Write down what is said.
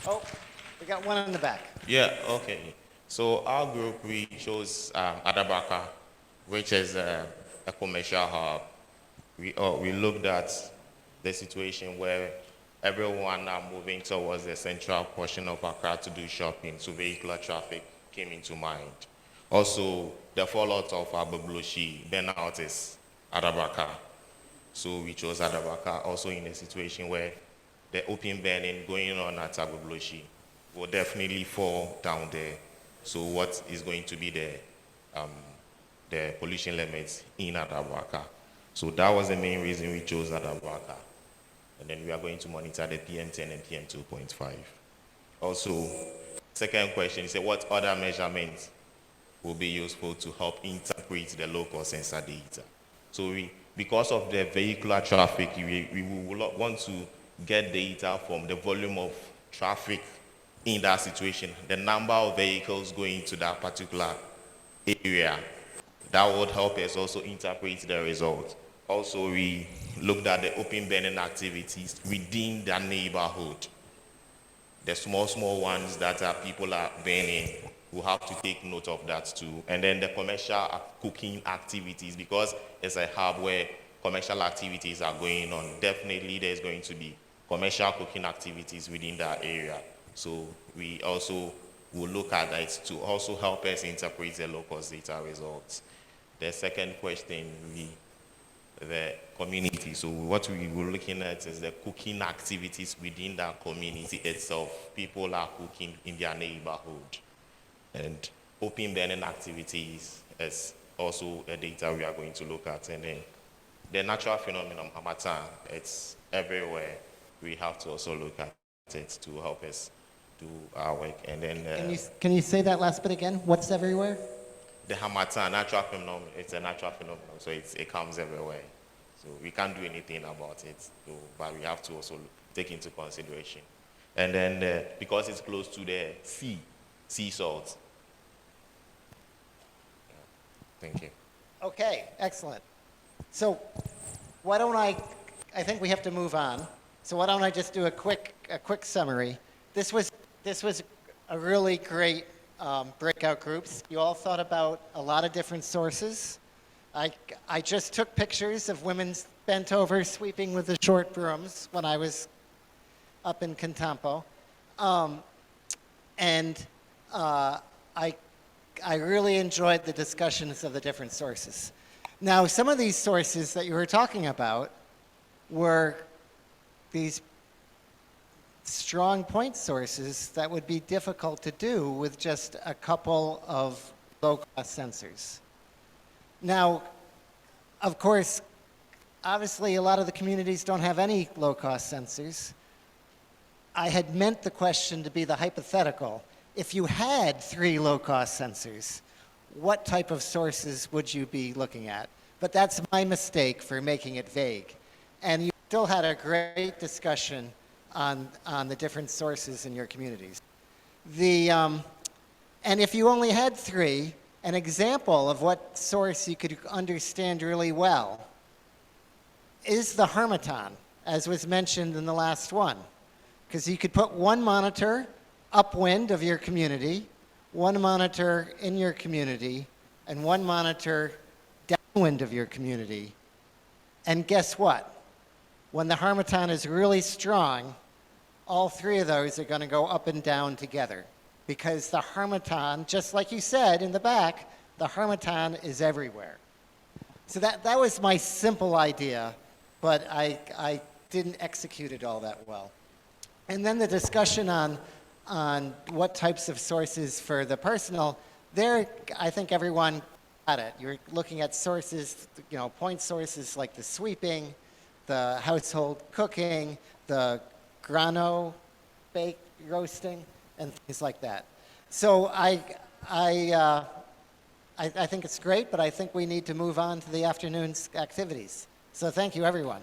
Oh, we got one in the back. Yeah, okay. So our group, we chose Adabaka, which is a commercial hub. We looked at the situation where everyone are moving towards the central portion of Accra to do shopping, so vehicular traffic came into mind. Also, the fallout of Abubloshi, burnout is Adabaka. So we chose Adabaka also in a situation where the open burning going on at Abubloshi will definitely fall down there. So what is going to be the pollution limits in Adabaka? So that was the main reason we chose Adabaka. And then we are going to monitor the PM10 and PM2.5. Also, second question is what other measurements will be useful to help interpret the local sensor data? So because of the vehicular traffic, we will want to get data from the volume of traffic in that situation, the number of vehicles going to that particular area. That would help us also interpret the result. Also, we looked at the open burning activities within that neighborhood. The small ones that people are burning, we'll have to take note of that too. And then the commercial cooking activities, because it's a hub where commercial activities are going on, definitely there's going to be commercial cooking activities within that area. So we also will look at that to also help us interpret the locus data results. The second question, the community. So what we were looking at is the cooking activities within that community itself. People are cooking in their neighborhood. And open burning activities is also a data we are going to look at. And then the natural phenomenon, Hamatan, it's everywhere. We have to also look at it to help us do our work. And then Can you say that last bit again? What's everywhere? the Hamatan, natural phenomenon, it's a natural phenomenon, so it comes everywhere. So we can't do anything about it, so, but we have to also take into consideration. And then because it's close to the sea salt. Yeah. Thank you. Okay, excellent. So why don't I think we have to move on. So why don't I just do a quick summary. This was a really great breakout groups. You all thought about a lot of different sources. I just took pictures of women bent over sweeping with the short brooms when I was up in Contampo. I really enjoyed the discussions of the different sources. Now, some of these sources that you were talking about were these strong point sources that would be difficult to do with just a couple of low-cost sensors. Now, of course, obviously a lot of the communities don't have any low-cost sensors. I had meant the question to be the hypothetical. If you had 3 low-cost sensors, what type of sources would you be looking at? But that's my mistake for making it vague. And you still had a great discussion on the different sources in your communities. And if you only had 3, an example of what source you could understand really well is the harmattan, as was mentioned in the last one. Because you could put one monitor upwind of your community, one monitor in your community, and one monitor downwind of your community. And guess what? When the harmattan is really strong, all 3 of those are going to go up and down together. Because the harmattan, just like you said in the back, the harmattan is everywhere. So that was my simple idea, but I didn't execute it all that well. And then the discussion on what types of sources for the personal, there I think everyone got it. You're looking at sources, point sources like the sweeping, the household cooking, the grano bake roasting, and things like that. So I think it's great, but I think we need to move on to the afternoon's activities. So thank you, everyone.